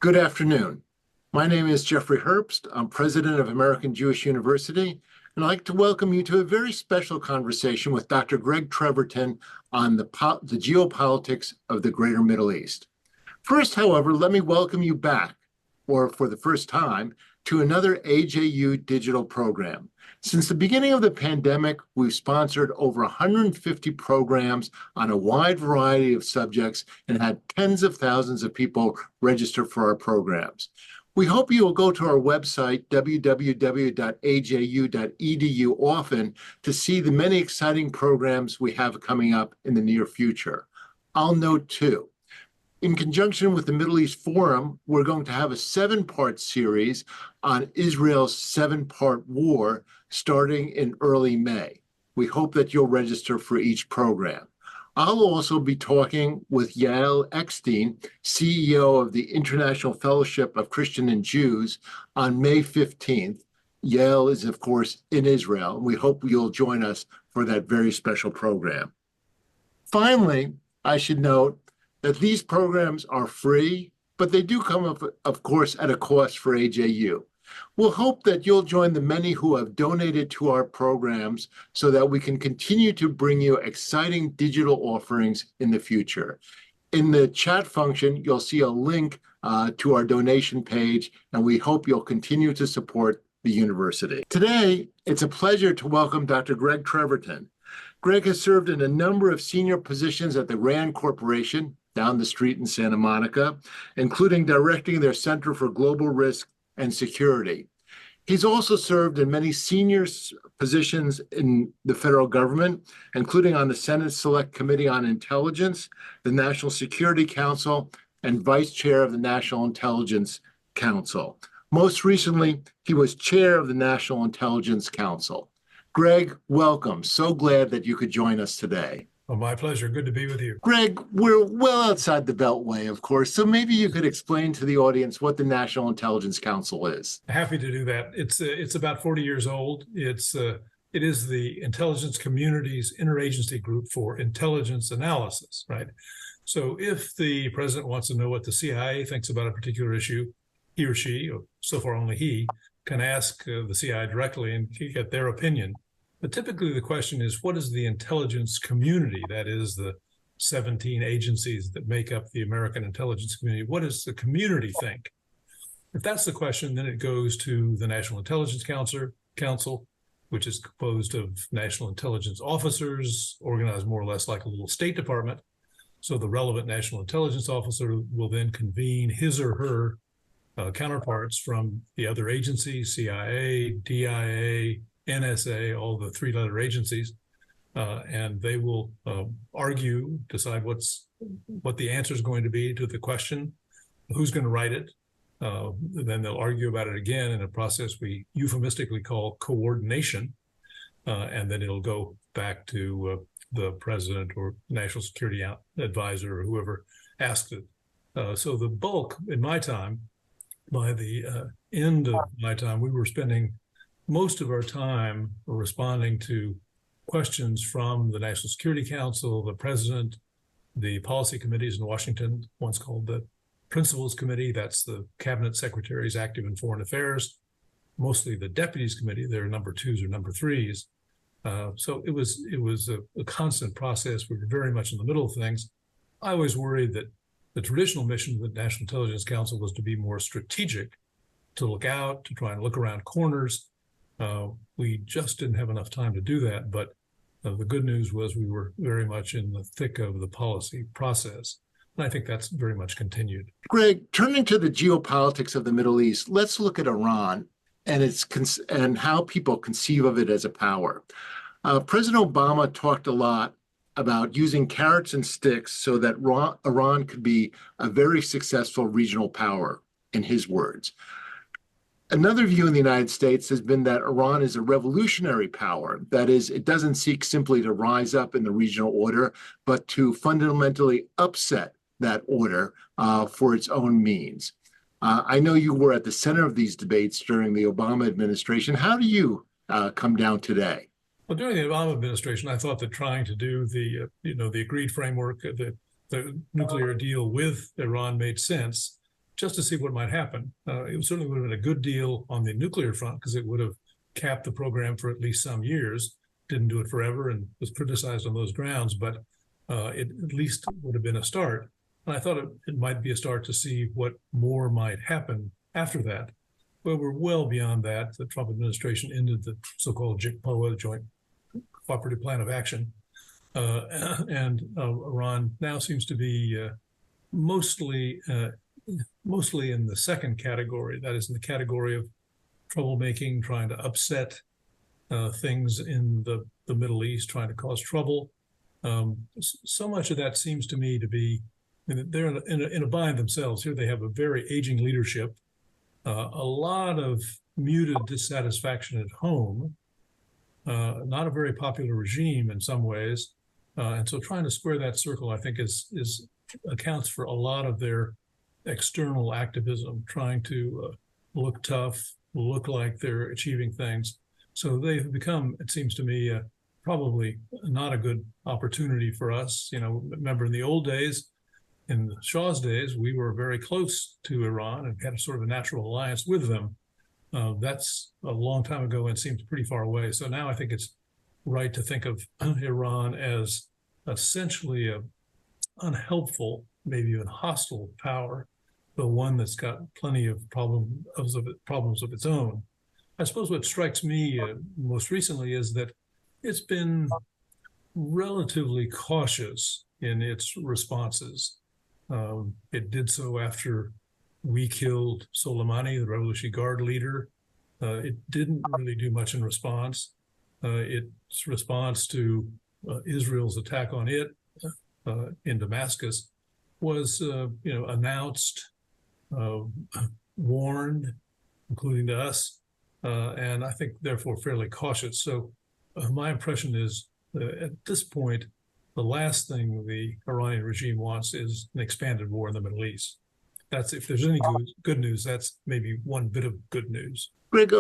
Good afternoon. My name is Jeffrey Herbst. I'm president of American Jewish University, and I'd like to welcome you to a very special conversation with Dr. Greg Treverton on the geopolitics of the greater Middle East. First, however, let me welcome you back, or for the first time, to another AJU digital program. Since the beginning of the pandemic, we've sponsored over 150 programs on a wide variety of subjects and had tens of thousands of people register for our programs. We hope you will go to our website, www.aju.edu, often to see the many exciting programs we have coming up in the near future. I'll note too, in conjunction with the Middle East Forum, we're going to have a 7-part series on Israel's 7-part war starting in early May. We hope that you'll register for each program. I'll also be talking with Yael Eckstein, CEO of the International Fellowship of Christian and Jews, on May 15th. Yael is, of course, in Israel, and we hope you'll join us for that very special program. Finally, I should note that these programs are free, but they do come up, of course, at a cost for AJU. We'll hope that you'll join the many who have donated to our programs so that we can continue to bring you exciting digital offerings in the future. In the chat function, you'll see a link to our donation page, and we hope you'll continue to support the university. Today, it's a pleasure to welcome Dr. Greg Treverton. Greg has served in a number of senior positions at the RAND Corporation, down the street in Santa Monica, including directing their Center for Global Risk and Security. He's also served in many senior positions in the federal government, including on the Senate Select Committee on Intelligence, the National Security Council, and Vice Chair of the National Intelligence Council. Most recently, he was Chair of the National Intelligence Council. Greg, welcome. So glad that you could join us today. Well, my pleasure. Good to be with you. Greg, we're well outside the Beltway, of course, so maybe you could explain to the audience what the National Intelligence Council is. Happy to do that. It's about 40 years old. It is the intelligence community's interagency group for intelligence analysis, right? So if the president wants to know what the CIA thinks about a particular issue, he or she, or so far only he, can ask the CIA directly and get their opinion. But typically the question is, what is the intelligence community, that is the 17 agencies that make up the American intelligence community, what does the community think? If that's the question, then it goes to the National Intelligence Council, which is composed of national intelligence officers, organized more or less like a little State Department. So the relevant national intelligence officer will then convene his or her counterparts from the other agencies, CIA, DIA, NSA, all the 3-letter agencies, and they will argue, decide what the answer is going to be to the question, who's going to write it. Then they'll argue about it again in a process we euphemistically call coordination, and then it'll go back to the president or national security advisor or whoever asked it. So the bulk, in my time, by the end of my time, we were spending most of our time responding to questions from the National Security Council, the president, the policy committees in Washington, one's called the Principals Committee, that's the cabinet secretaries active in foreign affairs, mostly the deputies committee, they're number 2s or number 3s. So it was a constant process. We were very much in the middle of things. I always worried that the traditional mission of the National Intelligence Council was to be more strategic, to look out, to try and look around corners. We just didn't have enough time to do that, but the good news was we were very much in the thick of the policy process, and I think that's very much continued. Greg, turning to the geopolitics of the Middle East, let's look at Iran and how people conceive of it as a power. President Obama talked a lot about using carrots and sticks so that Iran could be a very successful regional power, in his words. Another view in the United States has been that Iran is a revolutionary power. That is, it doesn't seek simply to rise up in the regional order, but to fundamentally upset that order for its own means. I know you were at the center of these debates during the Obama administration. How do you come down today? Well, during the Obama administration, I thought that trying to do the agreed framework, the nuclear deal with Iran made sense, just to see what might happen. It certainly would have been a good deal on the nuclear front because it would have capped the program for at least some years. Didn't do it forever and was criticized on those grounds, but it at least would have been a start. And I thought it might be a start to see what more might happen after that. Well, we're well beyond that. The Trump administration ended the so-called JCPOA, the Joint Cooperative Plan of Action, and Iran now seems to be mostly in the second category. That is, in the category of troublemaking, trying to upset things in the Middle East, trying to cause trouble. So much of that seems to me to be, they're in a bind themselves. Here they have a very aging leadership, a lot of muted dissatisfaction at home, not a very popular regime in some ways. And so trying to square that circle, I think, is accounts for a lot of their external activism, trying to look tough, look like they're achieving things. So they've become, it seems to me, probably not a good opportunity for us. Remember in the old days, in the Shah's days, we were very close to Iran and had a sort of a natural alliance with them. That's a long time ago and seems pretty far away. So now I think it's right to think of Iran as essentially a unhelpful, maybe even hostile power, but one that's got plenty of problems of its own. I suppose what strikes me most recently is that it's been relatively cautious in its responses. It did so after we killed Soleimani, the Revolutionary Guard leader. It didn't really do much in response. Its response to Israel's attack on it in Damascus was, announced, warned, including to us, and I think therefore fairly cautious. So my impression is at this point, the last thing the Iranian regime wants is an expanded war in the Middle East. That's, if there's any good news, that's maybe one bit of good news. Greg,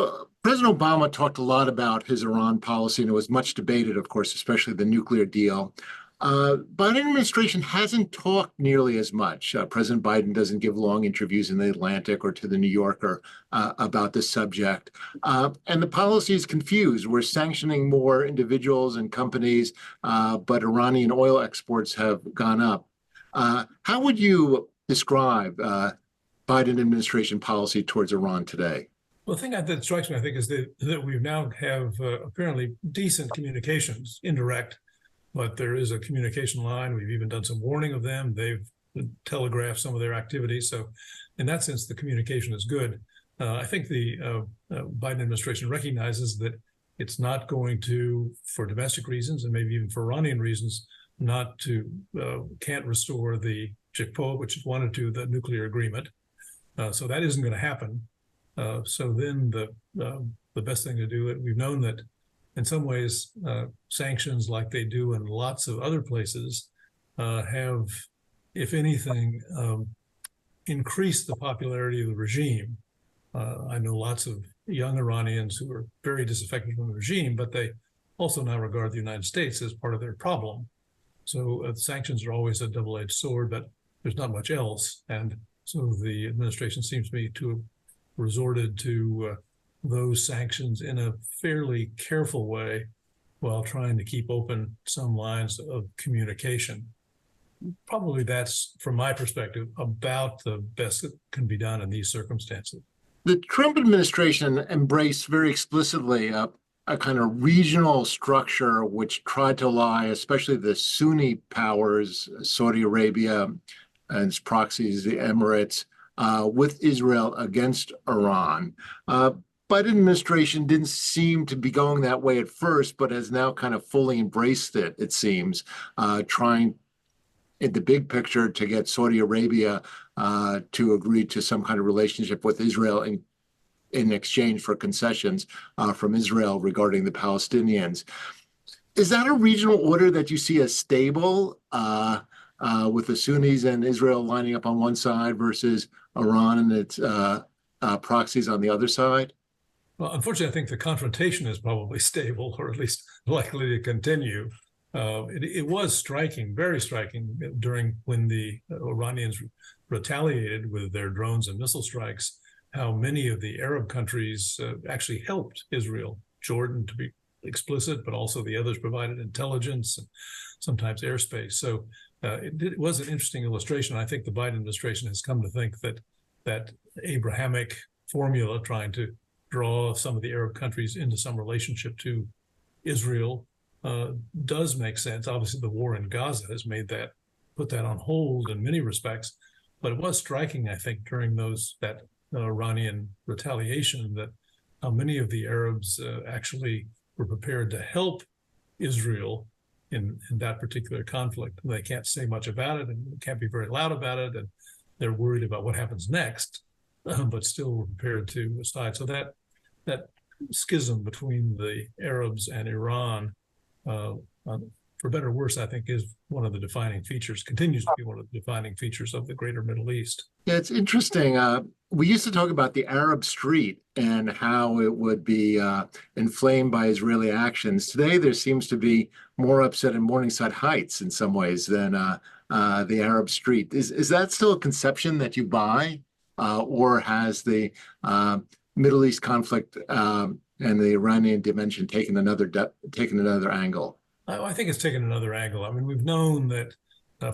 President Obama talked a lot about his Iran policy, and it was much debated, of course, especially the nuclear deal. Biden administration hasn't talked nearly as much. President Biden doesn't give long interviews in the Atlantic or to the New Yorker about this subject. And the policy is confused. We're sanctioning more individuals and companies, but Iranian oil exports have gone up. How would you describe Biden administration policy towards Iran today? Well, the thing that strikes me, I think, is that we now have apparently decent communications, indirect, but there is a communication line. We've even done some warning of them. They've telegraphed some of their activities. So in that sense, the communication is good. I think the Biden administration recognizes that it's not going to, for domestic reasons and maybe even for Iranian reasons, can't restore the JCPOA, which it wanted to, the nuclear agreement. So that isn't going to happen. So then the best thing to do, it, we've known that in some ways, sanctions like they do in lots of other places have, if anything, increased the popularity of the regime. I know lots of young Iranians who are very disaffected from the regime, but they also now regard the United States as part of their problem. So sanctions are always a double-edged sword, but there's not much else. And so the administration seems to me to have resorted to those sanctions in a fairly careful way while trying to keep open some lines of communication. Probably that's, from my perspective, about the best that can be done in these circumstances. The Trump administration embraced very explicitly a kind of regional structure which tried to ally, especially the Sunni powers, Saudi Arabia and its proxies, the Emirates, with Israel against Iran. Biden administration didn't seem to be going that way at first, but has now kind of fully embraced it, it seems, trying in the big picture to get Saudi Arabia to agree to some kind of relationship with Israel in exchange for concessions from Israel regarding the Palestinians. Is that a regional order that you see as stable with the Sunnis and Israel lining up on one side versus Iran and its proxies on the other side? Well, unfortunately, I think the confrontation is probably stable, or at least likely to continue. It was striking, very striking, during when the Iranians retaliated with their drones and missile strikes, how many of the Arab countries actually helped Israel. Jordan, to be explicit, but also the others provided intelligence and sometimes airspace. So it was an interesting illustration. I think the Biden administration has come to think that Abrahamic formula, trying to draw some of the Arab countries into some relationship to Israel, does make sense. Obviously, the war in Gaza has put that on hold in many respects. But it was striking, I think, during that Iranian retaliation, that how many of the Arabs actually were prepared to help Israel in that particular conflict. They can't say much about it and can't be very loud about it, and they're worried about what happens next, but still were prepared to side. So that schism between the Arabs and Iran, for better or worse, I think is one of the defining features, continues to be one of the defining features of the greater Middle East. Yeah, it's interesting. We used to talk about the Arab street and how it would be inflamed by Israeli actions. Today, there seems to be more upset in Morningside Heights in some ways than the Arab street. Is that still a conception that you buy, or has the Middle East conflict and the Iranian dimension taken another angle? I think it's taken another angle. I mean, we've known that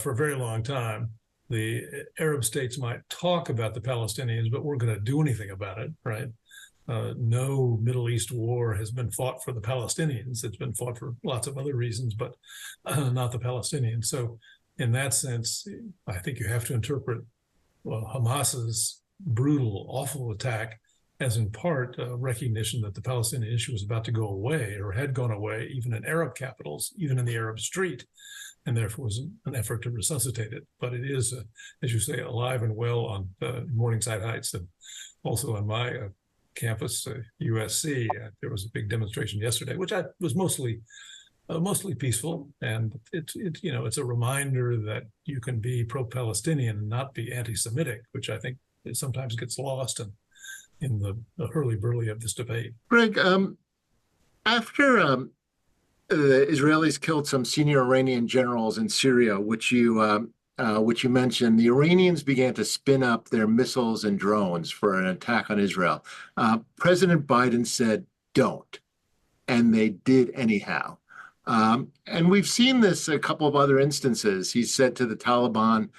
for a very long time, the Arab states might talk about the Palestinians, but weren't going to do anything about it, right? No Middle East war has been fought for the Palestinians. It's been fought for lots of other reasons, but not the Palestinians. So in that sense, I think you have to interpret Hamas's brutal, awful attack as in part a recognition that the Palestinian issue was about to go away, or had gone away, even in Arab capitals, even in the Arab street, and therefore was an effort to resuscitate it. But it is, as you say, alive and well on Morningside Heights, and also on my campus, USC. There was a big demonstration yesterday, which was mostly peaceful, and it's a reminder that you can be pro-Palestinian and not be anti-Semitic, which I think it sometimes gets lost in the hurly-burly of this debate. Greg, after the Israelis killed some senior Iranian generals in Syria, which you mentioned, the Iranians began to spin up their missiles and drones for an attack on Israel. President Biden said, "Don't," and they did anyhow. And we've seen this a couple of other instances. He said to the Taliban,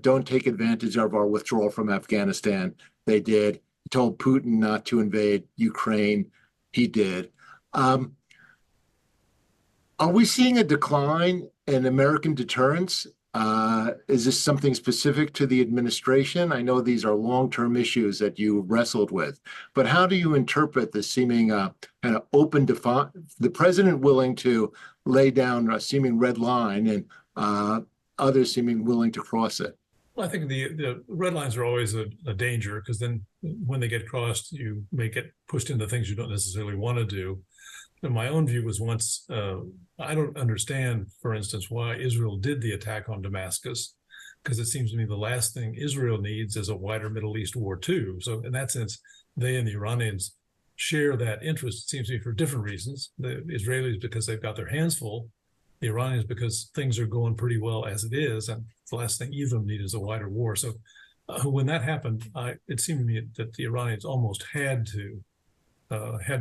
"Don't take advantage of our withdrawal from Afghanistan." They did. He told Putin not to invade Ukraine. He did. Are we seeing a decline in American deterrence? Is this something specific to the administration? I know these are long-term issues that you wrestled with, but how do you interpret the seeming kind of open the president willing to lay down a seeming red line and others seeming willing to cross it? Well, I think the red lines are always a danger, because then when they get crossed, you may get pushed into things you don't necessarily want to do. And my own view was once, I don't understand, for instance, why Israel did the attack on Damascus, because it seems to me the last thing Israel needs is a wider Middle East war too. So in that sense, they and the Iranians share that interest, it seems to me, for different reasons. The Israelis because they've got their hands full, the Iranians because things are going pretty well as it is, and the last thing either of them need is a wider war. So when that happened, it seemed to me that the Iranians almost had to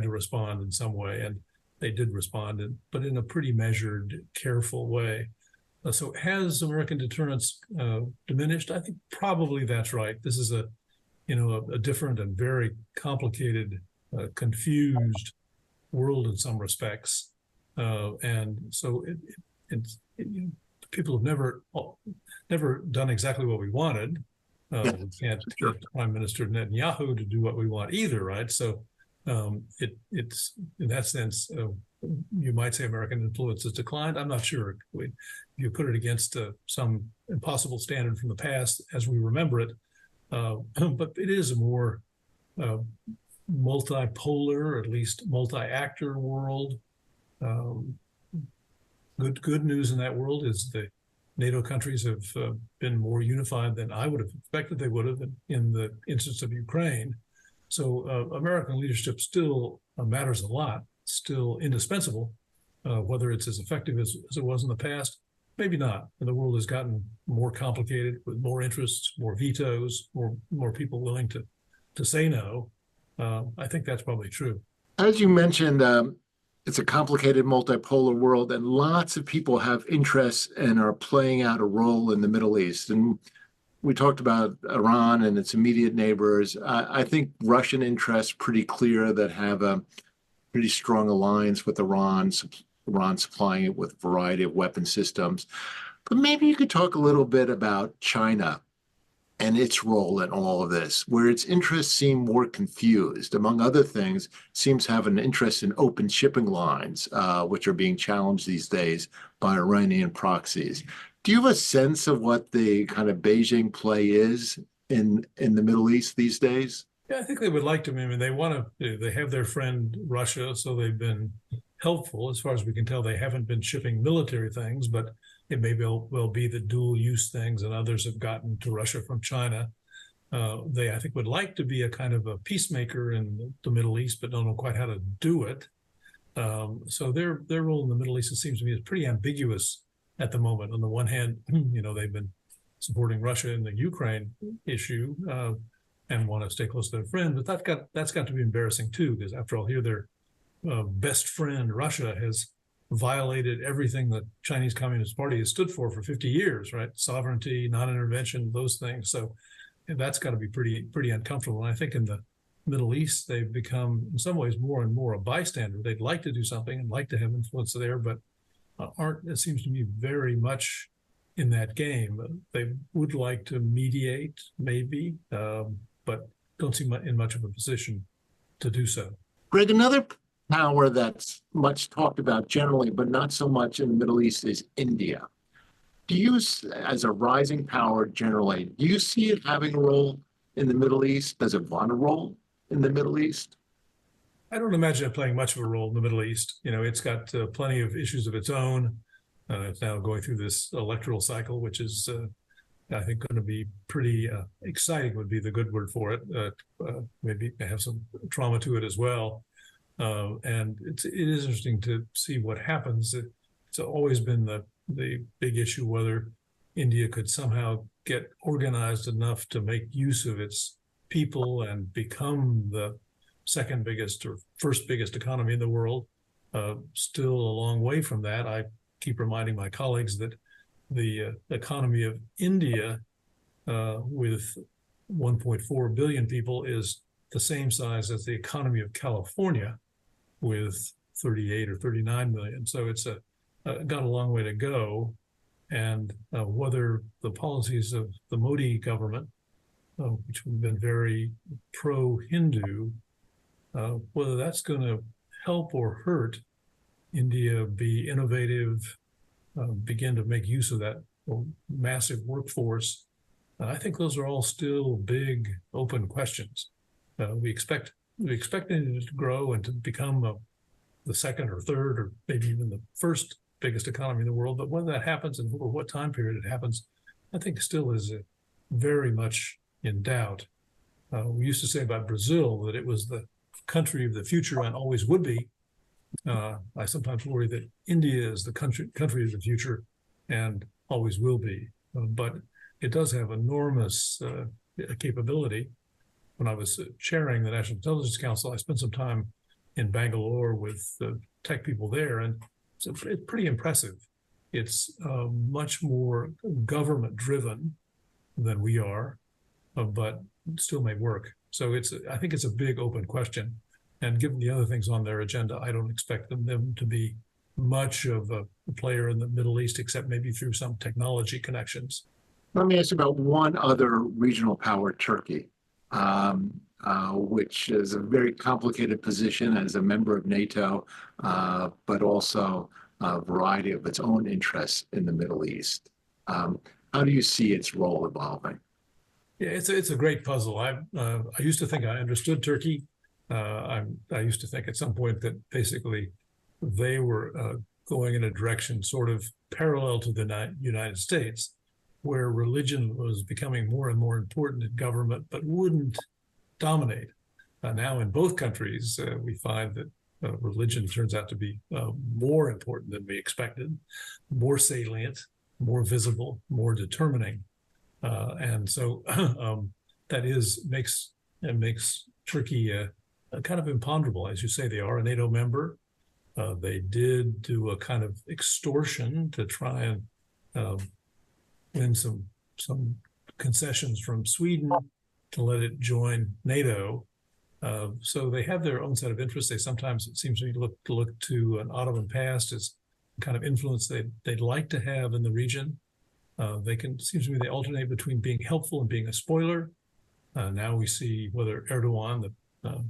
respond in some way, and they did respond, but in a pretty measured, careful way. So has American deterrence diminished? I think probably that's right. This is a different and very complicated, confused world in some respects, and so people have never done exactly what we wanted. We can't get Prime Minister Netanyahu to do what we want either, right? So it's in that sense, you might say American influence has declined. I'm not sure. If you put it against some impossible standard from the past as we remember it, but it is a more multipolar, or at least multi-actor world. Good news in that world is the NATO countries have been more unified than I would have expected they would have in the instance of Ukraine. So American leadership still matters a lot, still indispensable. Whether it's as effective as it was in the past, maybe not. And the world has gotten more complicated with more interests, more vetoes, more people willing to say no. I think that's probably true. As you mentioned, it's a complicated multipolar world, and lots of people have interests and are playing out a role in the Middle East. And we talked about Iran and its immediate neighbors. I think Russian interests pretty clear that have a pretty strong alliance with Iran supplying it with a variety of weapon systems. But maybe you could talk a little bit about China and its role in all of this, where its interests seem more confused. Among other things, seems to have an interest in open shipping lines, which are being challenged these days by Iranian proxies. Do you have a sense of what the kind of Beijing play is in the Middle East these days? Yeah, I think they would like to. I mean, they have their friend Russia, so they've been helpful. As far as we can tell, they haven't been shipping military things, but it may well be the dual use things, and others have gotten to Russia from China. They, I think, would like to be a kind of a peacemaker in the Middle East, but don't know quite how to do it. So their role in the Middle East, it seems to me, is pretty ambiguous at the moment. On the one hand, they've been supporting Russia in the Ukraine issue and want to stay close to their friend, but that's got to be embarrassing too, because after all, here their best friend Russia has violated everything the Chinese Communist Party has stood for 50 years, right? Sovereignty, non-intervention, those things. So that's got to be pretty uncomfortable. And I think in the Middle East, they've become in some ways more and more a bystander. They'd like to do something and like to have influence there, but aren't, it seems to me, very much in that game. They would like to mediate, maybe, but don't seem in much of a position to do so. Greg, another power that's much talked about generally, but not so much in the Middle East, is India. Do you, as a rising power generally, do you see it having a role in the Middle East? Does it want a role in the Middle East? I don't imagine it playing much of a role in the Middle East. It's got plenty of issues of its own. It's now going through this electoral cycle, which is, I think, going to be pretty exciting, would be the good word for it. Maybe have some trauma to it as well. And it is interesting to see what happens. It's always been the big issue whether India could somehow get organized enough to make use of its people and become the second biggest or first biggest economy in the world. Still a long way from that. I keep reminding my colleagues that the economy of India with 1.4 billion people is the same size as the economy of California with 38 or 39 million. So it's got a long way to go. And whether the policies of the Modi government, which have been very pro-Hindu, whether that's going to help or hurt India be innovative, begin to make use of that massive workforce, I think those are all still big open questions. We expect India to grow and to become the second or third or maybe even the first biggest economy in the world, but when that happens and over what time period it happens, I think still is very much in doubt. We used to say about Brazil that it was the country of the future and always would be. I sometimes worry that India is the country of the future and always will be. But it does have enormous capability. When I was chairing the National Intelligence Council, I spent some time in Bangalore with the tech people there, and it's pretty impressive. It's much more government-driven than we are, but still may work. So I think it's a big open question. And given the other things on their agenda, I don't expect them to be much of a player in the Middle East, except maybe through some technology connections. Let me ask you about one other regional power, Turkey, which is a very complicated position as a member of NATO, but also a variety of its own interests in the Middle East. How do you see its role evolving? Yeah, it's a great puzzle. I used to think I understood Turkey. I used to think at some point that basically they were going in a direction sort of parallel to the United States, where religion was becoming more and more important in government, but wouldn't dominate. now in both countries, we find that religion turns out to be more important than we expected, more salient, more visible, more determining. And so that makes Turkey kind of imponderable. As you say, they are a NATO member. They did do a kind of extortion to try and win some concessions from Sweden to let it join NATO. So they have their own set of interests. They sometimes, it seems to me, look to an Ottoman past as kind of influence they'd like to have in the region. Seems to me they alternate between being helpful and being a spoiler. Now we see whether Erdogan, the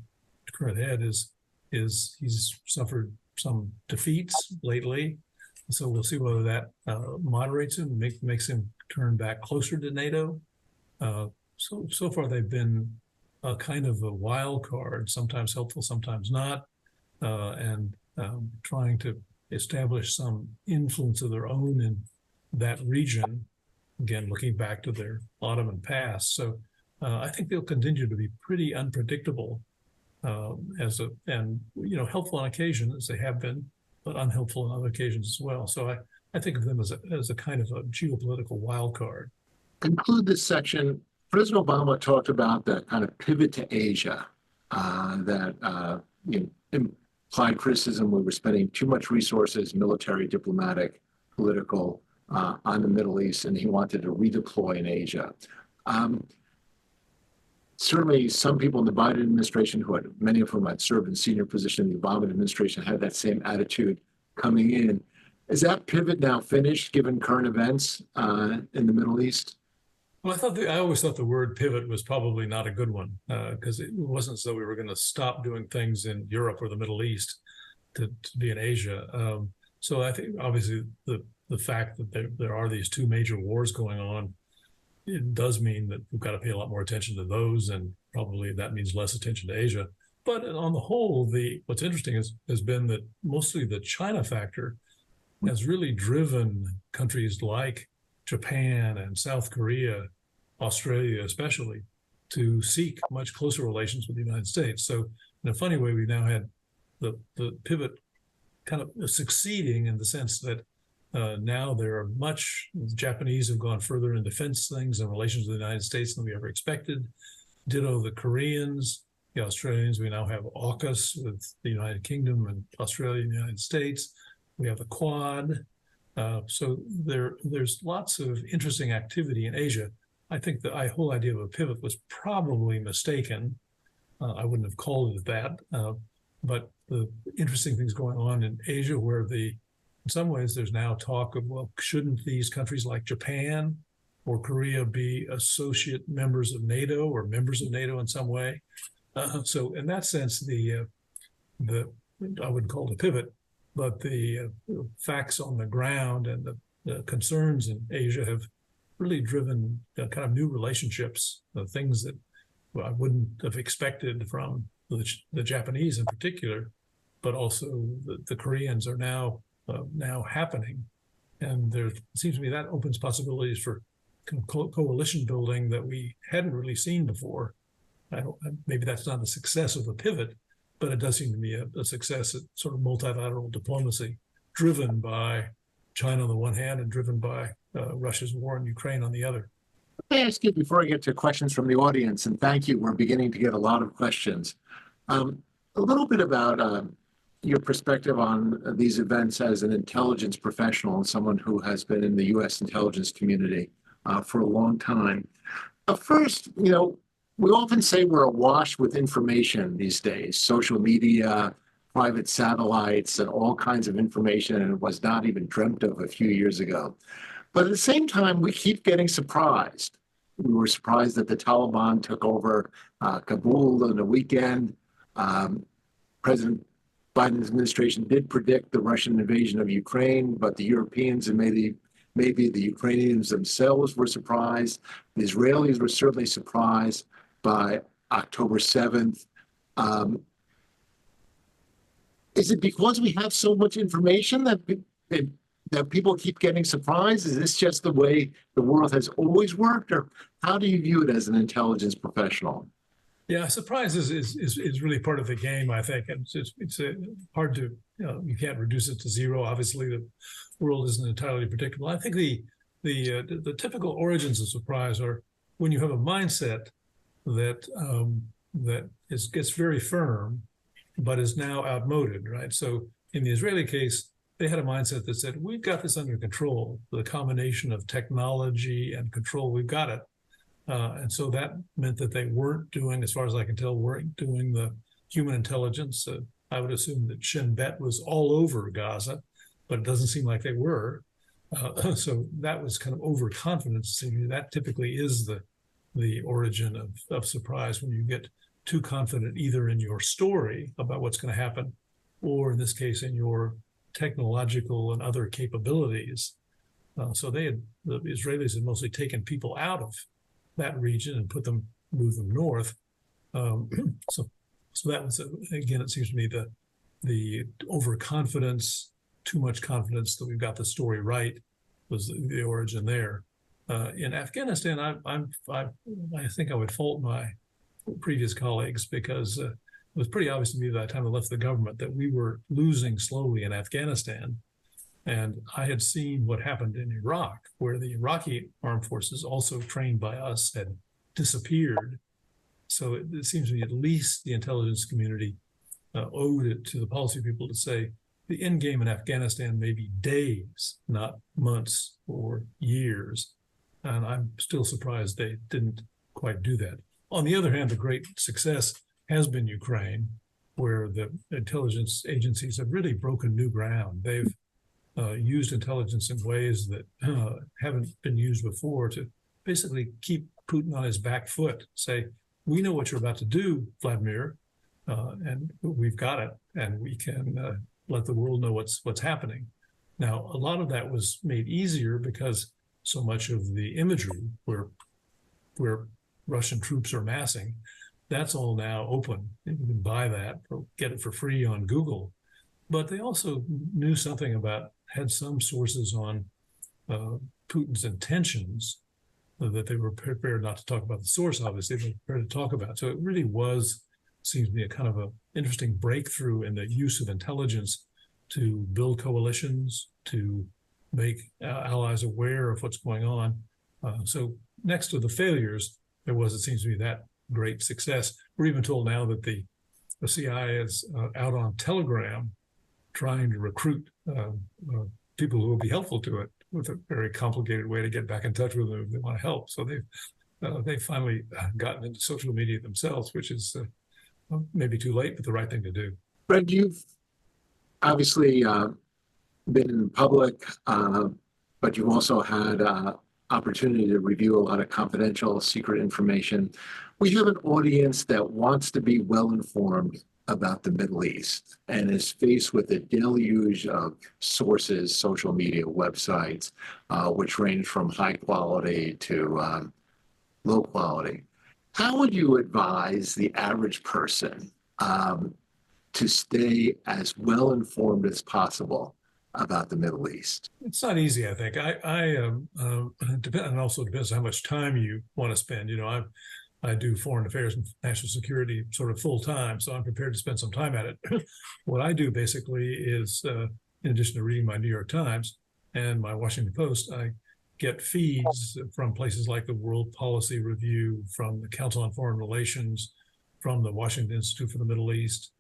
current head, he's suffered some defeats lately. So we'll see whether that moderates him, makes him turn back closer to NATO. So far they've been a kind of a wild card, sometimes helpful, sometimes not, and trying to establish some influence of their own in that region, again, looking back to their Ottoman past. So I think they'll continue to be pretty unpredictable and helpful on occasion, as they have been, but unhelpful on other occasions as well. So I think of them as a kind of a geopolitical wild card. Conclude this section. President Obama talked about the kind of pivot to Asia, that implied criticism we were spending too much resources, military, diplomatic, political, on the Middle East, and he wanted to redeploy in Asia. Certainly, some people in the Biden administration, many of whom had served in senior positions in the Obama administration, had that same attitude coming in. Is that pivot now finished, given current events in the Middle East? Well, I always thought the word pivot was probably not a good one, because it wasn't as though we were going to stop doing things in Europe or the Middle East to be in Asia. So I think obviously the fact that there are these two major wars going on, it does mean that we've got to pay a lot more attention to those, and probably that means less attention to Asia. But on the whole, what's interesting has been that mostly the China factor has really driven countries like Japan and South Korea, Australia especially, to seek much closer relations with the United States. So in a funny way, we now had the pivot kind of succeeding in the sense that now the Japanese have gone further in defense things and relations with the United States than we ever expected. Ditto the Koreans, the Australians. We now have AUKUS with the United Kingdom and Australia and the United States. We have the Quad. So there's lots of interesting activity in Asia. I think the whole idea of a pivot was probably mistaken. I wouldn't have called it that. But the interesting things going on in Asia, where in some ways there's now talk of, well, shouldn't these countries like Japan or Korea be associate members of NATO or members of NATO in some way? So in that sense, I wouldn't call it a pivot, but the facts on the ground and the concerns in Asia have really driven kind of new relationships, things that I wouldn't have expected from the Japanese in particular, but also the Koreans are now happening. And there seems to me that opens possibilities for coalition building that we hadn't really seen before. Maybe that's not a success of a pivot, but it does seem to me a success at sort of multilateral diplomacy, driven by China on the one hand and driven by Russia's war in Ukraine on the other. Let me ask you before I get to questions from the audience, and thank you, we're beginning to get a lot of questions. A little bit about your perspective on these events as an intelligence professional and someone who has been in the U.S. intelligence community for a long time. First, we often say we're awash with information these days, social media, private satellites, and all kinds of information, and it was not even dreamt of a few years ago. But at the same time, we keep getting surprised. We were surprised that the Taliban took over Kabul in a weekend. President Biden's administration did predict the Russian invasion of Ukraine, but the Europeans and maybe the Ukrainians themselves were surprised. The Israelis were certainly surprised by October 7th. Is it because we have so much information that people keep getting surprised? Is this just the way the world has always worked, or how do you view it as an intelligence professional? Yeah, surprise is really part of the game, I think. And it's hard to, you can't reduce it to zero. Obviously, the world isn't entirely predictable. I think the typical origins of surprise are when you have a mindset that gets very firm, but is now outmoded, right? So in the Israeli case, they had a mindset that said, we've got this under control. The combination of technology and control, we've got it. And so that meant that they weren't doing, as far as I can tell, weren't doing the human intelligence. I would assume that Shin Bet was all over Gaza, but it doesn't seem like they were. So that was kind of overconfidence. That typically is the origin of surprise, when you get too confident either in your story about what's going to happen, or in this case, in your technological and other capabilities. So the Israelis had mostly taken people out of that region and moved them north. So that was, again, it seems to me the overconfidence, too much confidence that we've got the story right, was the origin there. In Afghanistan, I think I would fault my previous colleagues, because it was pretty obvious to me by the time I left the government that we were losing slowly in Afghanistan. And I had seen what happened in Iraq, where the Iraqi armed forces, also trained by us, had disappeared. So it seems to me at least the intelligence community owed it to the policy people to say the end game in Afghanistan may be days, not months or years. And I'm still surprised they didn't quite do that. On the other hand, the great success has been Ukraine, where the intelligence agencies have really broken new ground. They've used intelligence in ways that haven't been used before to basically keep Putin on his back foot, say, we know what you're about to do, Vladimir, and we've got it, and we can let the world know what's happening. Now, a lot of that was made easier because so much of the imagery where Russian troops are massing, that's all now open. You can buy that or get it for free on Google. But they also knew something about, had some sources on Putin's intentions that they were prepared not to talk about the source, obviously, they were prepared to talk about. So it really was, seems to be a kind of an interesting breakthrough in the use of intelligence to build coalitions, to make allies aware of what's going on. So next to the failures, there was, it seems to me, that great success. We're even told now that the CIA is out on Telegram trying to recruit people who will be helpful to it, with a very complicated way to get back in touch with them if they want to help. So they've finally gotten into social media themselves, which is maybe too late, but the right thing to do. Greg, you've obviously been in public, but you've also had opportunity to review a lot of confidential, secret information. We have an audience that wants to be well-informed about the Middle East and is faced with a deluge of sources, social media, websites, which range from high quality to low quality. How would you advise the average person to stay as well informed as possible about the Middle East? It's not easy, I think. And also depends on how much time you want to spend. You know, I do foreign affairs and national security sort of full time, so I'm prepared to spend some time at it. What I do basically is, in addition to reading my New York Times and my Washington Post, I get feeds from places like the World Policy Review, from the Council on Foreign Relations, from the Washington Institute for the Middle East.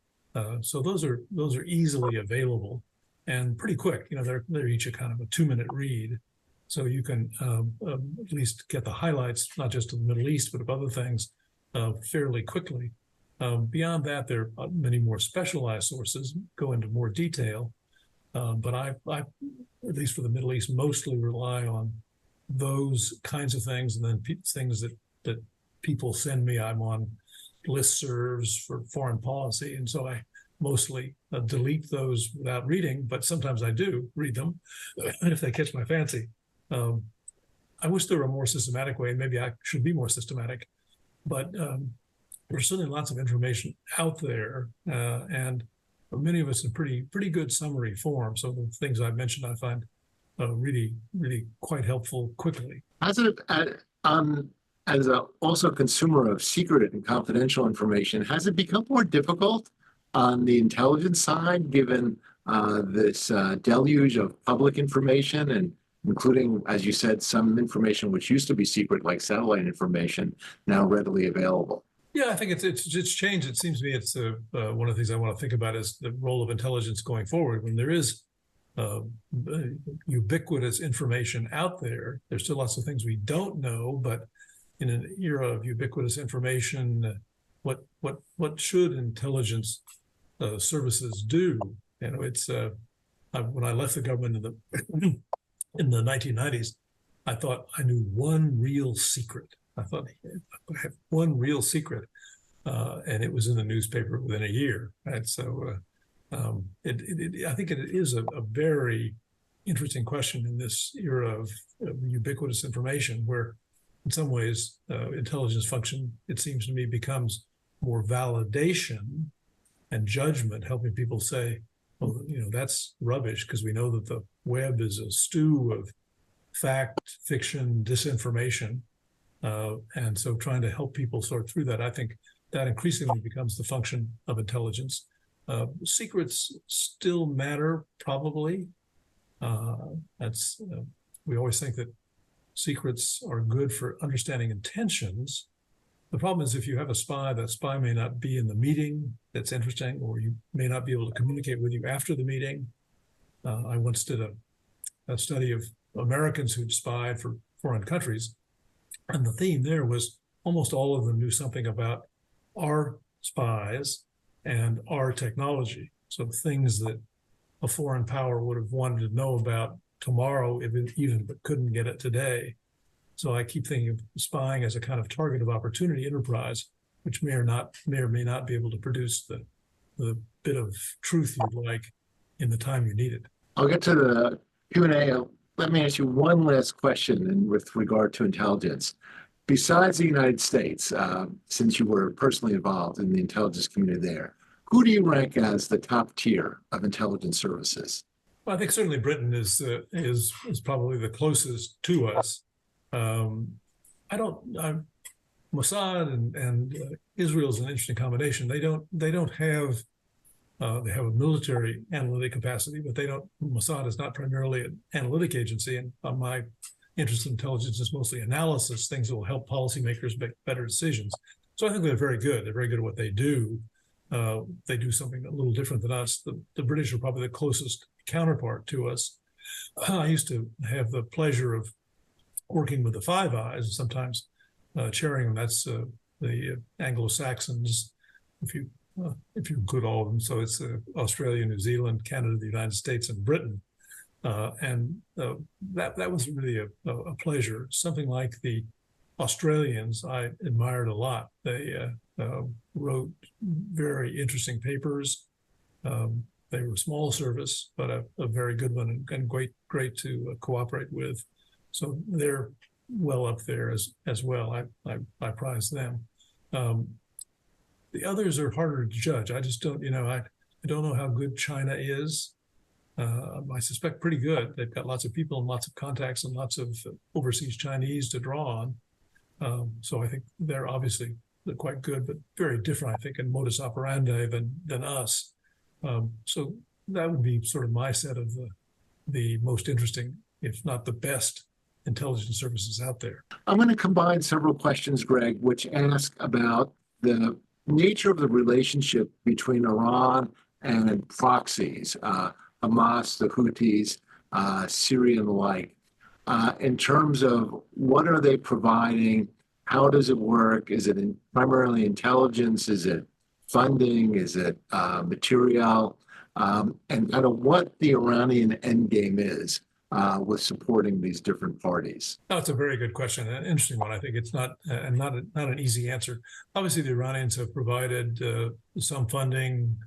So those are easily available and pretty quick. You know, they're each a kind of a 2-minute read. So you can at least get the highlights, not just of the Middle East, but of other things fairly quickly. Beyond that, there are many more specialized sources, go into more detail. But I, at least for the Middle East, mostly rely on those kinds of things, and then things that people send me. I'm on listservs for foreign policy, and so I mostly delete those without reading, but sometimes I do read them if they catch my fancy. I wish there were a more systematic way, and maybe I should be more systematic, but there's certainly lots of information out there, and many of us in pretty good summary form. So the things I've mentioned, I find really quite helpful quickly. As it As a also consumer of secret and confidential information, has it become more difficult on the intelligence side, given this deluge of public information, and including, as you said, some information which used to be secret, like satellite information, now readily available? Yeah, I think it's changed. It seems to me it's one of the things I want to think about is the role of intelligence going forward. When there is uh, ubiquitous information out there, there's still lots of things we don't know, but in an era of ubiquitous information, what should intelligence services do? You know, it's when I left the government in the 1990s, I thought I knew one real secret. I thought I have one real secret, and it was in the newspaper within a year. And so I think it is a very interesting question in this era of ubiquitous information, where in some ways intelligence function, it seems to me, becomes more validation and judgment, helping people say, well, you know, that's rubbish, because we know that the web is a stew of fact, fiction, disinformation. And so trying to help people sort through that, I think that increasingly becomes the function of intelligence. Secrets still matter, probably. We always think that secrets are good for understanding intentions. The problem is if you have a spy, that spy may not be in the meeting that's interesting, or you may not be able to communicate with you after the meeting. I once did a study of Americans who'd spied for foreign countries, and the theme there was almost all of them knew something about our spies and our technology. So things that a foreign power would have wanted to know about tomorrow, even but couldn't get it today. So I keep thinking of spying as a kind of target of opportunity enterprise, which may or may not be able to produce the bit of truth you'd like in the time you need it. I'll get to the Q&A. Let me ask you one last question with regard to intelligence. Besides the United States, since you were personally involved in the intelligence community there, who do you rank as the top tier of intelligence services? Well, I think certainly Britain is probably the closest to us. Mossad and Israel is an interesting combination. They don't have they have a military analytic capacity, but Mossad is not primarily an analytic agency, and my interest in intelligence is mostly analysis, things that will help policymakers make better decisions. So I think they're very good. They're very good at what they do. They do something a little different than us. The British are probably the closest counterpart to us. I used to have the pleasure of working with the Five Eyes, sometimes chairing them. That's the Anglo-Saxons, if you include all of them. So it's Australia, New Zealand, Canada, the United States, and Britain. And that was really a pleasure. Something like the Australians, I admired a lot. They wrote very interesting papers. They were a small service, but a very good one, and great to cooperate with. So they're well up there as well. I prize them. The others are harder to judge. I just don't, I don't know how good China is. I suspect pretty good. They've got lots of people and lots of contacts and lots of overseas Chinese to draw on. So I think they're obviously quite good, but very different, I think, in modus operandi than us. So that would be sort of my set of the most interesting, if not the best, intelligence services out there. I'm going to combine several questions, Greg, which ask about the nature of the relationship between Iran and proxies, Hamas, the Houthis, Syria, and the like, in terms of what are they providing, how does it work, is it primarily intelligence, is it funding, is it material, and kind of what the Iranian endgame is with supporting these different parties? That's a very good question, an interesting one. I think it's not an easy answer. Obviously, the Iranians have provided some funding,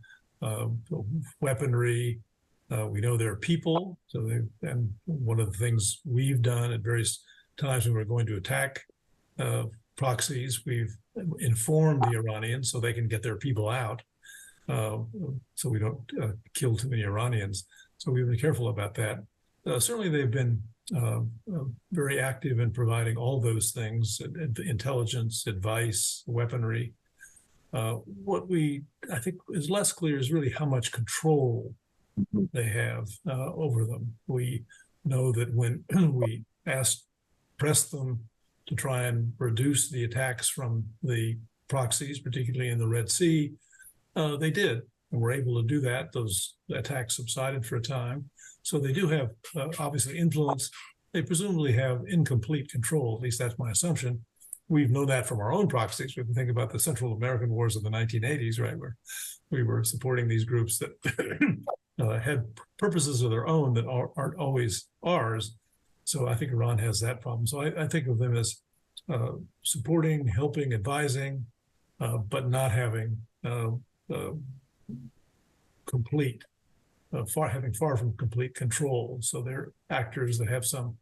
weaponry. We know there are people. And one of the things we've done at various times when we're going to attack proxies, we've informed the Iranians so they can get their people out, so we don't kill too many Iranians. So we've been careful about that. Certainly, they've been very active in providing all those things, intelligence, advice, weaponry. What I think is less clear is really how much control they have over them. We know that when we pressed them to try and reduce the attacks from the proxies, particularly in the Red Sea, they did, and were able to do that. Those attacks subsided for a time. So they do have, obviously, influence. They presumably have incomplete control, at least that's my assumption. We've known that from our own proxies. We can think about the Central American wars of the 1980s, right, where we were supporting these groups that had purposes of their own that aren't always ours. So I think Iran has that problem. So I think of them as supporting, helping, advising, but not having far from complete control. So they're actors that have some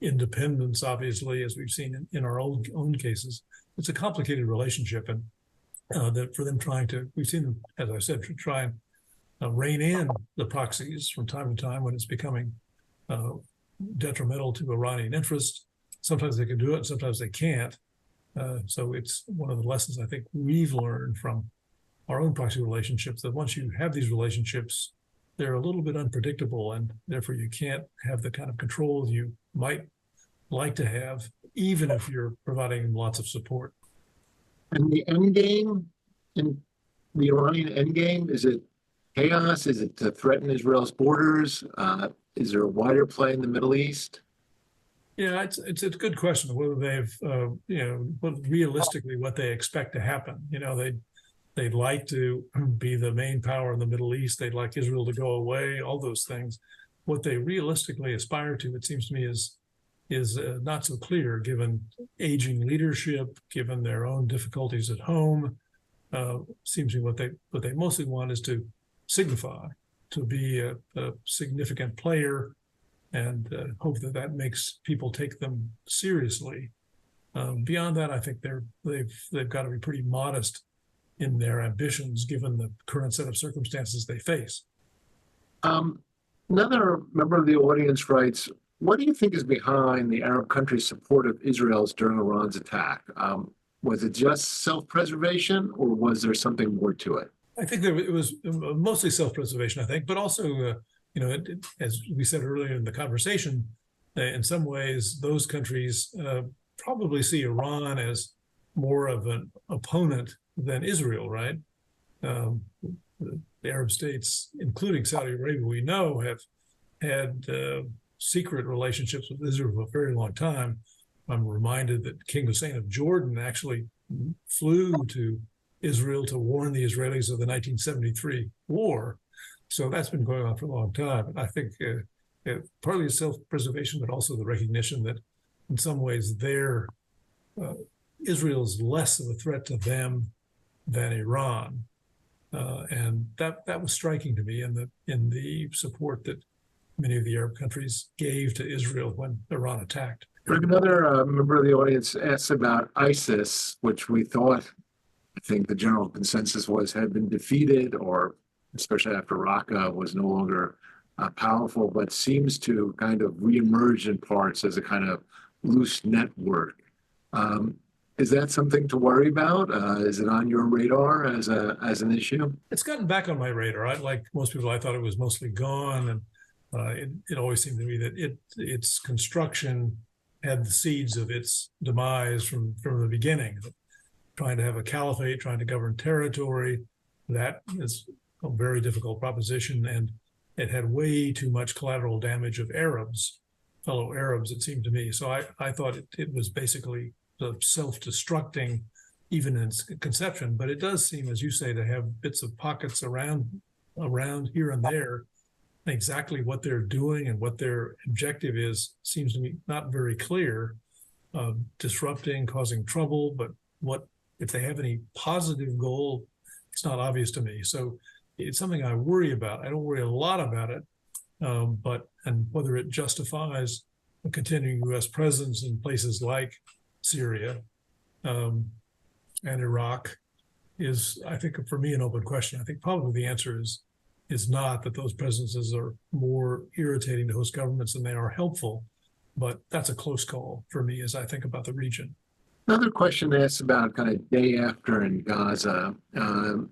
independence, obviously, as we've seen in our own cases. It's a complicated relationship, and that for them we've seen them, as I said, try and rein in the proxies from time to time when it's becoming detrimental to Iranian interests. Sometimes they can do it, sometimes they can't. So it's one of the lessons I think we've learned from our own proxy relationships, that once you have these relationships, they're a little bit unpredictable, and therefore you can't have the kind of control you might like to have, even if you're providing lots of support. And the end game, in the Iranian end game, is it chaos? Is it to threaten Israel's borders? Is there a wider play in the Middle East? Yeah, it's a good question whether they've realistically what they expect to happen. They'd like to be the main power in the Middle East. They'd like Israel to go away. All those things. What they realistically aspire to, it seems to me, is not so clear, given aging leadership, given their own difficulties at home. Seems to me what they mostly want is to signify, to be a significant player, and hope that makes people take them seriously. Beyond that, I think they've got to be pretty modest in their ambitions, given the current set of circumstances they face. Another member of the audience writes, what do you think is behind the Arab countries' support of Israel's during Iran's attack? Was it just self-preservation, or was there something more to it? I think it was mostly self-preservation, I think, but also, as we said earlier in the conversation, in some ways, those countries probably see Iran as more of an opponent than Israel, right? The Arab states, including Saudi Arabia, we know have had secret relationships with Israel for a very long time. I'm reminded that King Hussein of Jordan actually flew to Israel to warn the Israelis of the 1973 war. So that's been going on for a long time. I think partly self-preservation, but also the recognition that in some ways Israel's less of a threat to them than Iran. And that was striking to me in the support that many of the Arab countries gave to Israel when Iran attacked. Another member of the audience asks about ISIS, which we thought, I think the general consensus was, had been defeated, or especially after Raqqa was no longer powerful, but seems to kind of reemerge in parts as a kind of loose network. Is that something to worry about? Is it on your radar as an issue? It's gotten back on my radar. Like most people, I thought it was mostly gone, and it always seemed to me that its construction had the seeds of its demise from the beginning. Trying to have a caliphate, trying to govern territory, that is a very difficult proposition, and it had way too much collateral damage of fellow Arabs, it seemed to me. So I thought it was basically self-destructing, even in its conception. But it does seem, as you say, to have bits of pockets around here and there. Exactly what they're doing and what their objective is seems to me not very clear. Disrupting, causing trouble, but what if they have any positive goal? It's not obvious to me. So it's something I worry about. I don't worry a lot about it, and whether it justifies a continuing U.S. presence in places like Syria and Iraq is, I think, for me, an open question. I think probably the answer is not, that those presences are more irritating to host governments than they are helpful. but that's a close call for me as I think about the region. Another question asks about kind of day after in Gaza. Prime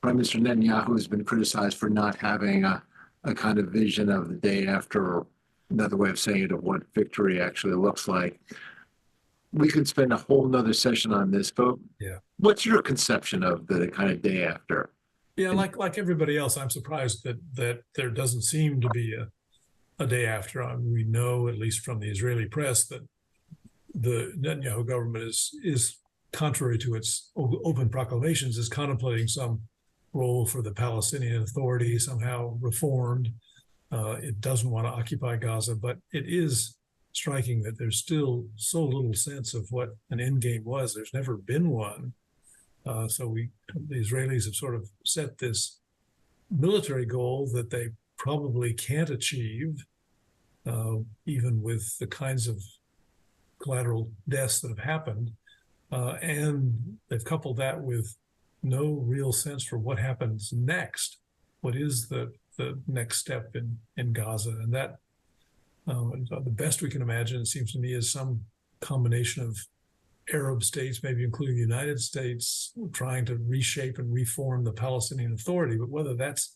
Minister Netanyahu has been criticized for not having a kind of vision of the day after, or another way of saying it, of what victory actually looks like. We could spend a whole nother session on this, but Yeah. what's your conception of the kind of day after? Yeah, like everybody else, I'm surprised that there doesn't seem to be a day after. We know, at least from the Israeli press, that the Netanyahu government is contrary to its open proclamations, is contemplating some role for the Palestinian Authority, somehow reformed. It doesn't want to occupy Gaza, but it is striking that there's still so little sense of what an end game was. There's never been one. So the Israelis have sort of set this military goal that they probably can't achieve, even with the kinds of collateral deaths that have happened. And they've coupled that with no real sense for what happens next. What is the next step in Gaza? And that the best we can imagine, it seems to me, is some combination of Arab states, maybe including the United States, trying to reshape and reform the Palestinian Authority. But whether that's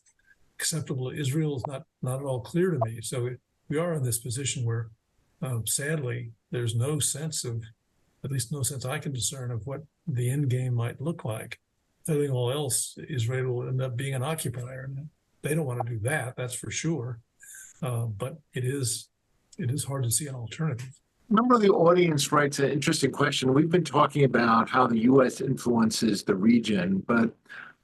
acceptable to Israel is not at all clear to me. So we are in this position where, sadly, there's no sense of, at least no sense I can discern, of what the end game might look like. Failing all else, Israel will end up being an occupier. And they don't want to do that, that's for sure. But it is hard to see an alternative. Member of the audience writes an interesting question. We've been talking about how the U.S. influences the region, but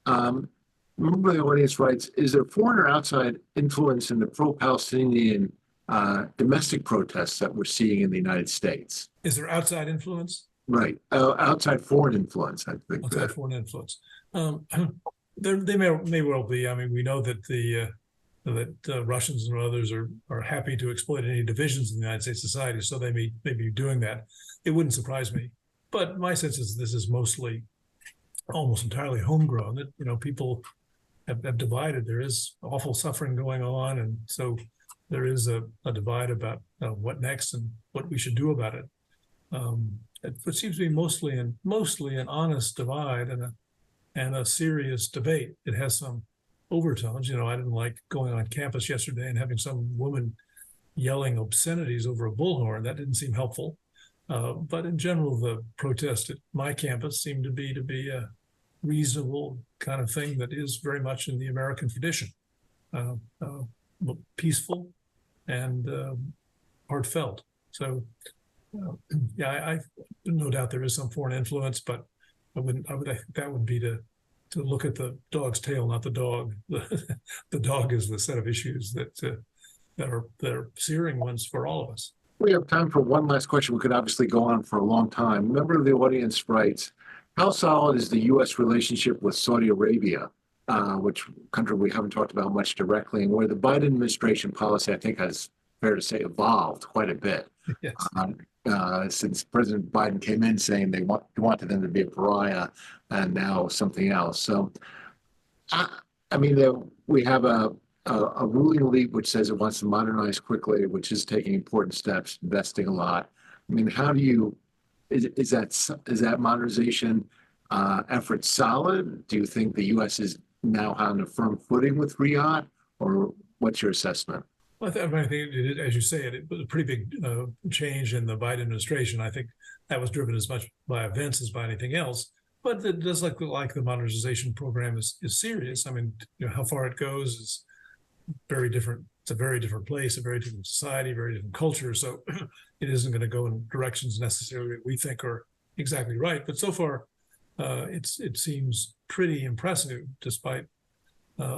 member of the audience writes, is there foreign or outside influence in the pro-Palestinian domestic protests that we're seeing in the United States? Is there outside influence? Right. Outside foreign influence, I think. Outside foreign influence. They may well be. I mean, we know that Russians and others are happy to exploit any divisions in the United States society, so they may be doing that. It wouldn't surprise me. But my sense is this is mostly, almost entirely homegrown, that, people have divided. There is awful suffering going on, and so there is a divide about what next and what we should do about it. It seems to be mostly an honest divide and a serious debate. It has some overtones. I didn't like going on campus yesterday and having some woman yelling obscenities over a bullhorn. That didn't seem helpful. But in general, the protest at my campus seemed to be a reasonable kind of thing that is very much in the American tradition, peaceful and heartfelt. So, I no doubt there is some foreign influence, but I think that would be to look at the dog's tail, not the dog. The dog is the set of issues that are searing ones for all of us. We have time for one last question. We could obviously go on for a long time. A member of the audience writes, how solid is the U.S. relationship with Saudi Arabia, which country we haven't talked about much directly, and where the Biden administration policy, I think, has, fair to say, evolved quite a bit. Yes. Since President Biden came in saying they wanted them to be a pariah, and now something else. So, we have a ruling elite which says it wants to modernize quickly, which is taking important steps, investing a lot. I mean, how do you? Is that modernization effort solid? Do you think the U.S. is now on a firm footing with Riyadh, or what's your assessment? Well, I think, as you say, it was a pretty big change in the Biden administration. I think that was driven as much by events as by anything else. But it does look like the modernization program is serious. I mean, how far it goes is very different. It's a very different place, a very different society, very different culture. So it isn't going to go in directions necessarily that we think are exactly right. But so far, it seems pretty impressive, despite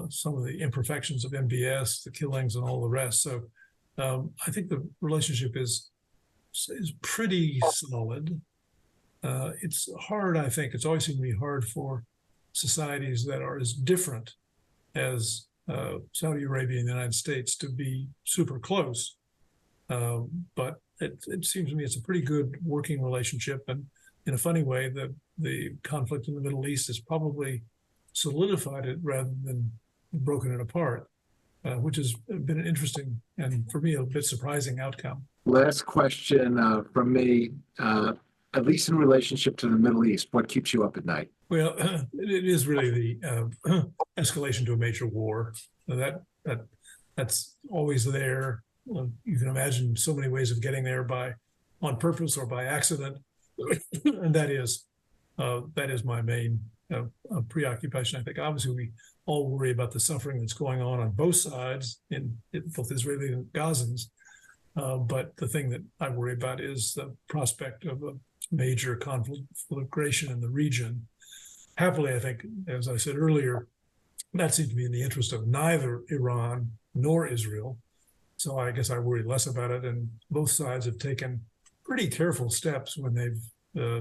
some of the imperfections of MBS, the killings, and all the rest. So I think the relationship is pretty solid. It's hard, I think. It's always seemed to be hard for societies that are as different as Saudi Arabia and the United States to be super close. But it seems to me it's a pretty good working relationship. And in a funny way, the conflict in the Middle East has probably solidified it rather than broken it apart, which has been an interesting and, for me, a bit surprising outcome. Last question from me, at least in relationship to the Middle East, what keeps you up at night? Well, it is really the escalation to a major war. That's always there. You can imagine so many ways of getting there on purpose or by accident, and that is my main preoccupation. I think obviously we all worry about the suffering that's going on both sides, in both Israeli and Gazans. But the thing that I worry about is the prospect of a major conflagration in the region. Happily, I think, as I said earlier, that seems to be in the interest of neither Iran nor Israel. So I guess I worry less about it. And both sides have taken pretty careful steps when they've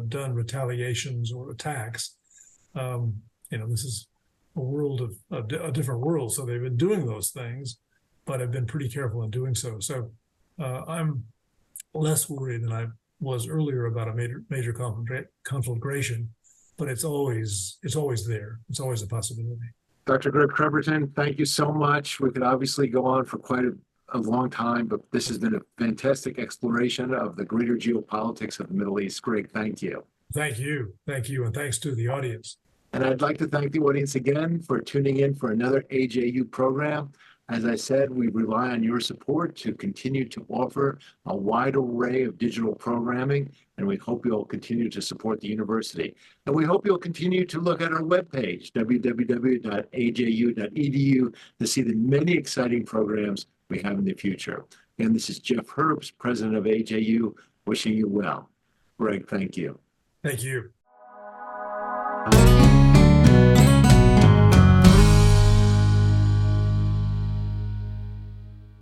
done retaliations or attacks. This is a different world. So they've been doing those things, but have been pretty careful in doing so. So I'm less worried than I was earlier about a major conflagration, but it's always there. It's always a possibility. Dr. Greg Treverton, thank you so much. We could obviously go on for quite a long time, but this has been a fantastic exploration of the greater geopolitics of the Middle East. Greg, thank you. Thank you. Thank you. And thanks to the audience. And I'd like to thank the audience again for tuning in for another AJU program. As I said, we rely on your support to continue to offer a wide array of digital programming, and we hope you'll continue to support the university. And we hope you'll continue to look at our webpage, www.aju.edu, to see the many exciting programs we have in the future. And this is Jeff Herbst, president of AJU, wishing you well. Greg, thank you. Thank you.